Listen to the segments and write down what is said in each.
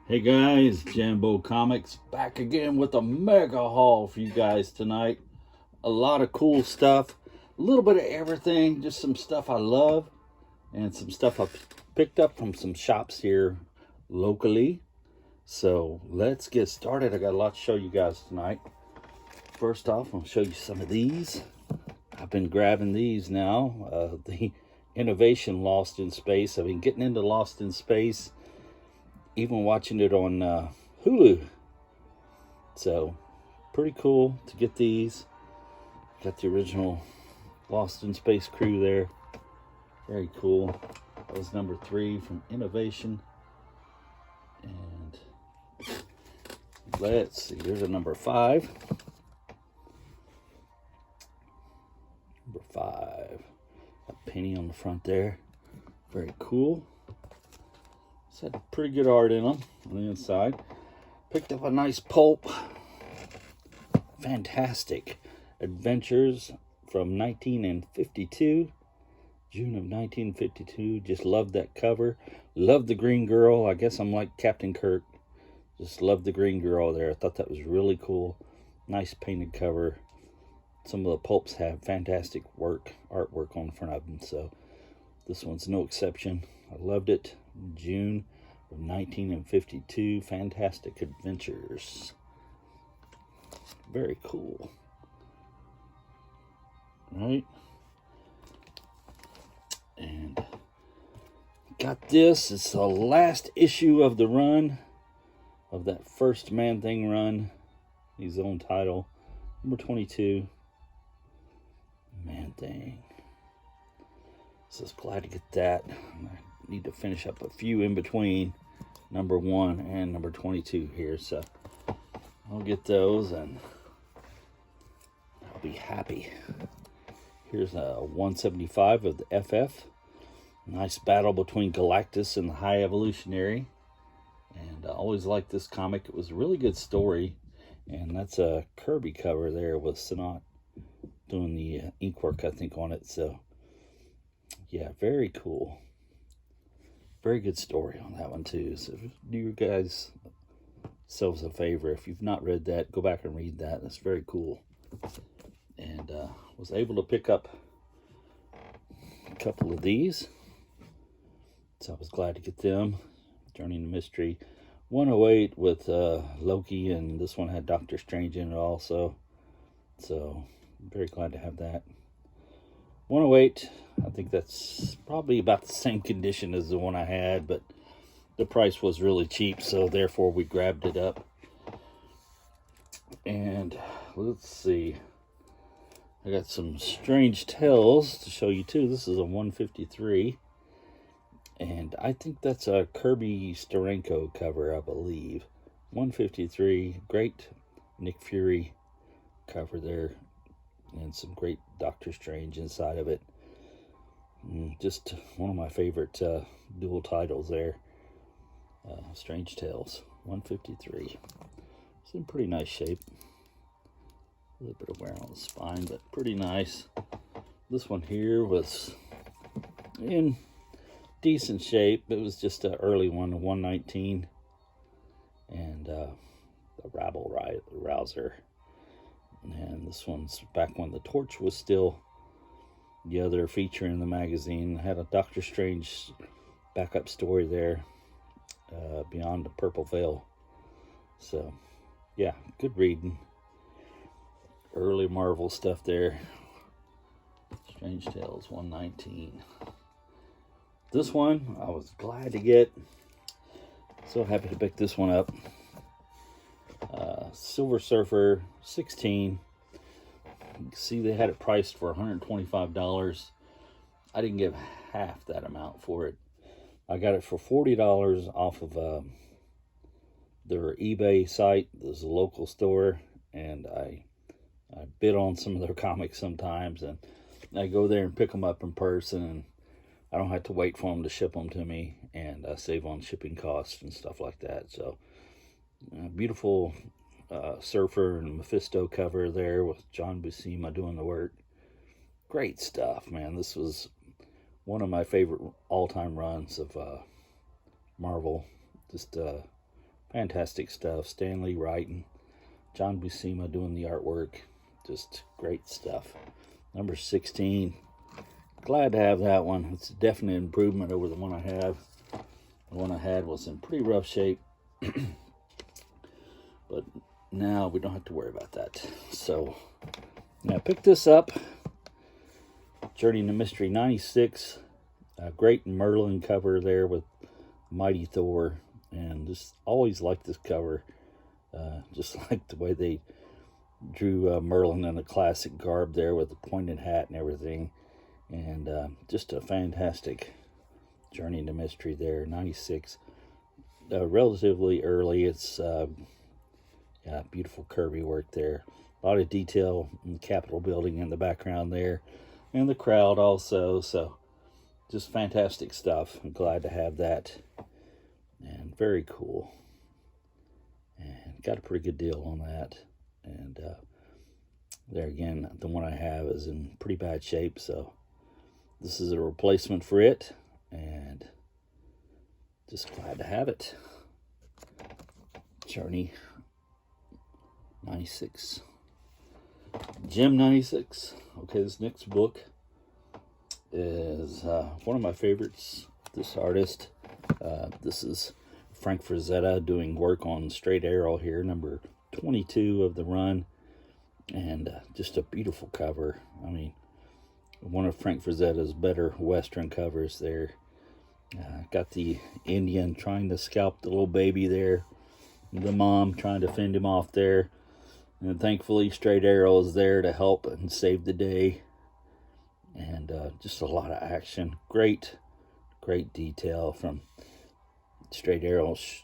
Hey guys, Jambo Comics back again with a mega haul for you guys tonight. A lot of cool stuff, a little bit of everything, just some stuff I love and some stuff I picked up from some shops here locally. So let's get started. I got a lot to show you guys tonight. First off, I'm going to show you some of these. I've been grabbing these now. The Innovation Lost in Space. I've been getting into Lost in Space, even watching it on Hulu. So pretty cool to get these. Got the original Lost in Space crew there. Very cool. That was number 3 from Innovation. And let's see, here's a number 5. Number 5. A penny on the front there. Very cool. It's had pretty good art in them on the inside. Picked up a nice pulp. Fantastic Adventures from 1952. June of 1952. Just loved that cover. Loved the green girl. I guess I'm like Captain Kirk. Just loved the green girl there. I thought that was really cool. Nice painted cover. Some of the pulps have fantastic artwork on the front of them. So this one's no exception. I loved it. June of 1952. Fantastic Adventures. Very cool. Right? And got this. It's the last issue of the run of that first ManThing run. His own title. Number 22. ManThing. So glad to get that. I need to finish up a few in between number 1 and number 22 here. So I'll get those and I'll be happy. Here's a 175 of the FF. Nice battle between Galactus and the High Evolutionary. And I always liked this comic. It was a really good story. And that's a Kirby cover there with Sinat doing the ink work, I think, on it. So, yeah, very cool. Very good story on that one, too. So, do you guys selves a favor. If you've not read that, go back and read that. That's very cool. And was able to pick up a couple of these. So I was glad to get them. Journey into Mystery. 108 with Loki, and this one had Doctor Strange in it also. So I'm very glad to have that. 108, I think that's probably about the same condition as the one I had, but the price was really cheap, so therefore we grabbed it up. And let's see. I got some Strange Tales to show you too. This is a 153. And I think that's a Kirby Steranko cover, I believe. 153. Great Nick Fury cover there. And some great Doctor Strange inside of it. Just one of my favorite dual titles there. Strange Tales. 153. It's in pretty nice shape. A little bit of wear on the spine, but pretty nice. This one here was in decent shape. It was just an early one, a 119. And the Rabble Rouser. And this one's back when the Torch was still the other feature in the magazine. Had a Doctor Strange backup story there, Beyond the Purple Veil. So, yeah, good reading. Early Marvel stuff there. Strange Tales 119. This one I was glad to get. So happy to pick this one up. Silver Surfer 16. You can see they had it priced for $125. I didn't give half that amount for it. I got it for $40 off of their eBay site. There's a local store, and I bid on some of their comics sometimes, and I go there and pick them up in person, and I don't have to wait for them to ship them to me, and I save on shipping costs and stuff like that. So, beautiful Surfer and Mephisto cover there with John Buscema doing the work. Great stuff, man. This was one of my favorite all-time runs of Marvel. Just Fantastic stuff. Stanley Wright and John Buscema doing the artwork. Just great stuff. Number 16. Glad to have that one. It's a definite improvement over the one I have. The one I had was in pretty rough shape. But now we don't have to worry about that. So, I picked this up. Journey into Mystery 96. A great Merlin cover there with Mighty Thor. And just always liked this cover. Just like the way they drew Merlin in the classic garb there with the pointed hat and everything. And just a fantastic Journey into Mystery there, 96. Relatively early. It's yeah, beautiful Kirby work there. A lot of detail in the Capitol building in the background there. And the crowd also. So just fantastic stuff. I'm glad to have that. And very cool. And got a pretty good deal on that. And there again, the one I have is in pretty bad shape. So this is a replacement for it. And just glad to have it. Journey 96. Gem 96. Okay, this next book is one of my favorites. This artist. This is Frank Frazetta doing work on Straight Arrow here, number 22 of the run. And just a beautiful cover. I mean, one of Frank Frazetta's better Western covers there. Got the Indian trying to scalp the little baby there. The mom trying to fend him off there. And thankfully, Straight Arrow is there to help and save the day. And just a lot of action. Great detail from Straight Arrow's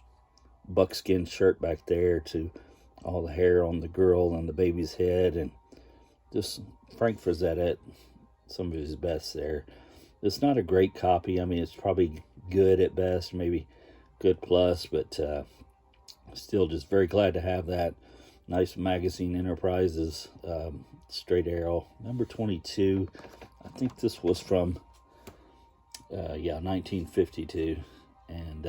buckskin shirt back there to all the hair on the girl and the baby's head. And just Frank Frazetta at some of his best there. It's not a great copy. I mean, it's probably good at best, maybe good plus, but still just very glad to have that. Nice Magazine Enterprises, Straight Arrow, number 22. I think this was from, 1952. And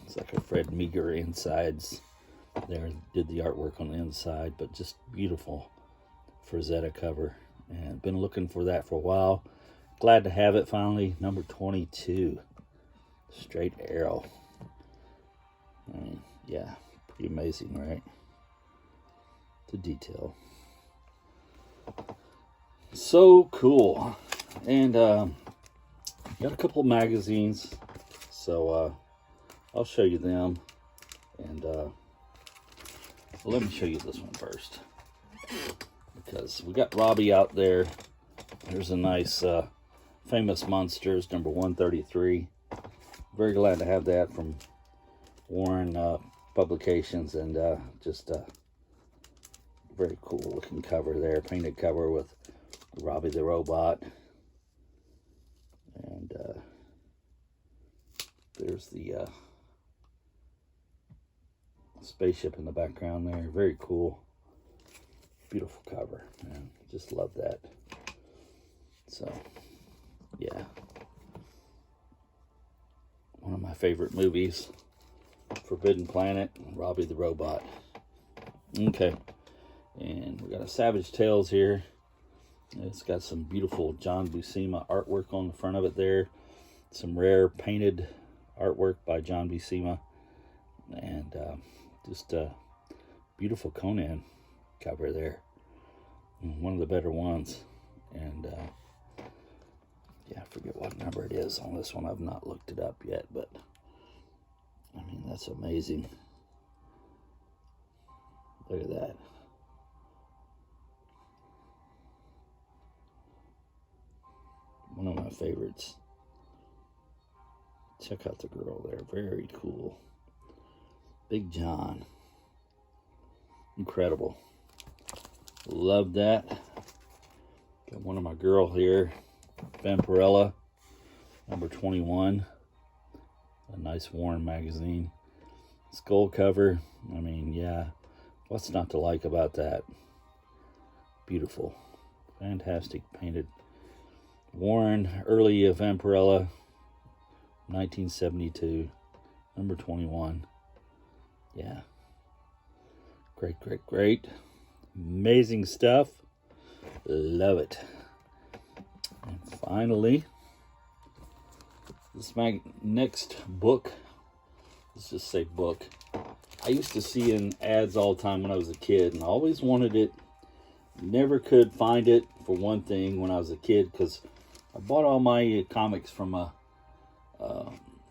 it's like a Fred Meagher insides there. Did the artwork on the inside, but just beautiful Frazetta cover. And been looking for that for a while. Glad to have it finally. Number 22. Straight Arrow. I mean, yeah, pretty amazing, right? The detail. So cool. And got a couple of magazines. So I'll show you them. And let me show you this one first. Because we got Robbie out there. There's a nice Famous Monsters, number 133. Very glad to have that from Warren Publications. And just very cool looking cover there. Painted cover with Robbie the Robot. And there's the spaceship in the background there. Very cool. Beautiful cover, man. Just love that. So, yeah. One of my favorite movies. Forbidden Planet, Robbie the Robot. Okay. And we got a Savage Tales here. It's got some beautiful John Buscema artwork on the front of it there. Some rare painted artwork by John Buscema. And just a beautiful Conan cover there. One of the better ones. And yeah, I forget what number it is on this one. I've not looked it up yet, but I mean, that's amazing. Look at that. One of my favorites. Check out the girl there. Very cool. Big John. Incredible. Love that. Got one of my girl here. Vampirella. Number 21. A nice Warren magazine. Skull cover. I mean, yeah. What's not to like about that? Beautiful. Fantastic painted. Warren, early Vampirella. 1972. Number 21. Yeah. Great, great, great. Amazing stuff. Love it. And finally, this is my next book. Let's just say book. I used to see in ads all the time when I was a kid, and I always wanted it. Never could find it, for one thing, when I was a kid, because I bought all my comics from a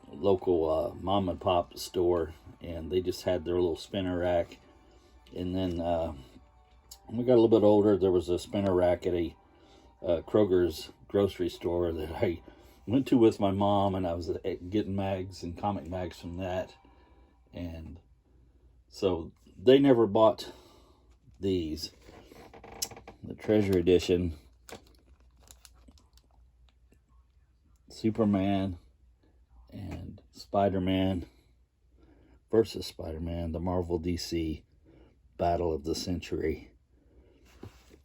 local mom and pop store, and they just had their little spinner rack. And then when we got a little bit older, there was a spinner rack at a Kroger's grocery store that I went to with my mom, and I was getting mags and comic mags from that. And so they never bought these. The Treasure Edition, Superman and Spider-Man versus Spider-Man, the Marvel DC Battle of the Century.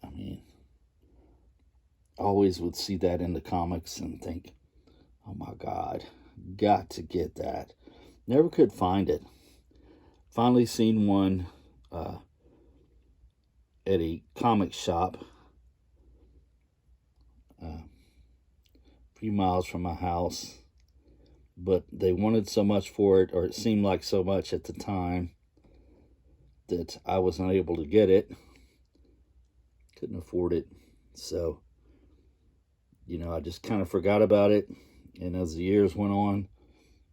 I mean, I always would see that in the comics and think, oh my God, got to get that. Never could find it. Finally seen one at a comic shop a few miles from my house, but they wanted so much for it, or it seemed like so much at the time, that I was not able to get it. Couldn't afford it. So, you know, I just kind of forgot about it. And as the years went on,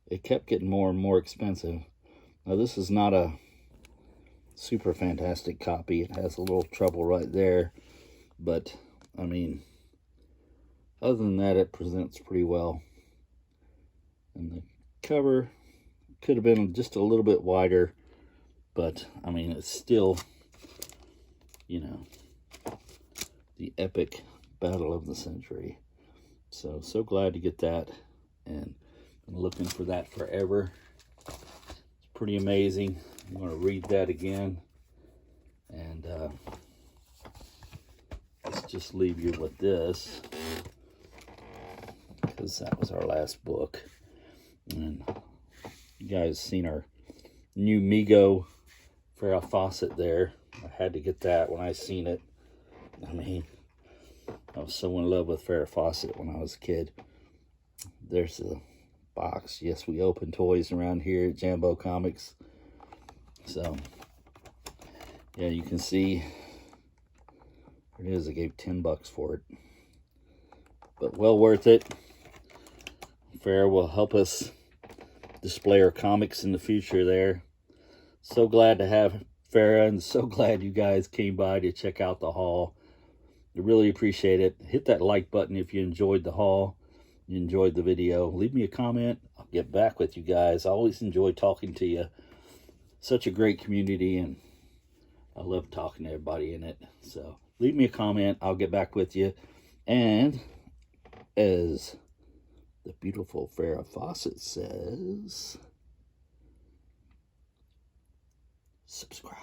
it kept getting more and more expensive. Now, this is not a super fantastic copy. It has a little trouble right there. But, I mean, other than that, it presents pretty well. And the cover could have been just a little bit wider. But, I mean, it's still, you know, the epic battle of the century. So glad to get that. And been looking for that forever. It's pretty amazing. I'm going to read that again. And let's just leave you with this, because that was our last book. And you guys seen our new Mego Farrah Fawcett there. I had to get that when I seen it. I mean, I was so in love with Farrah Fawcett when I was a kid. There's the box. Yes, we open toys around here at Jambo Comics. So, yeah, you can see there it is. I gave $10 for it, but well worth it. Farrah will help us display our comics in the future there. So glad to have Farrah, and so glad you guys came by to check out the haul. I really appreciate it. Hit that like button if you enjoyed the haul, you enjoyed the video. Leave me a comment. I'll get back with you guys. I always enjoy talking to you. Such a great community, and I love talking to everybody in it. So leave me a comment. I'll get back with you. And as the beautiful Farrah Fawcett says, subscribe.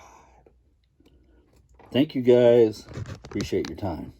Thank you guys. Appreciate your time.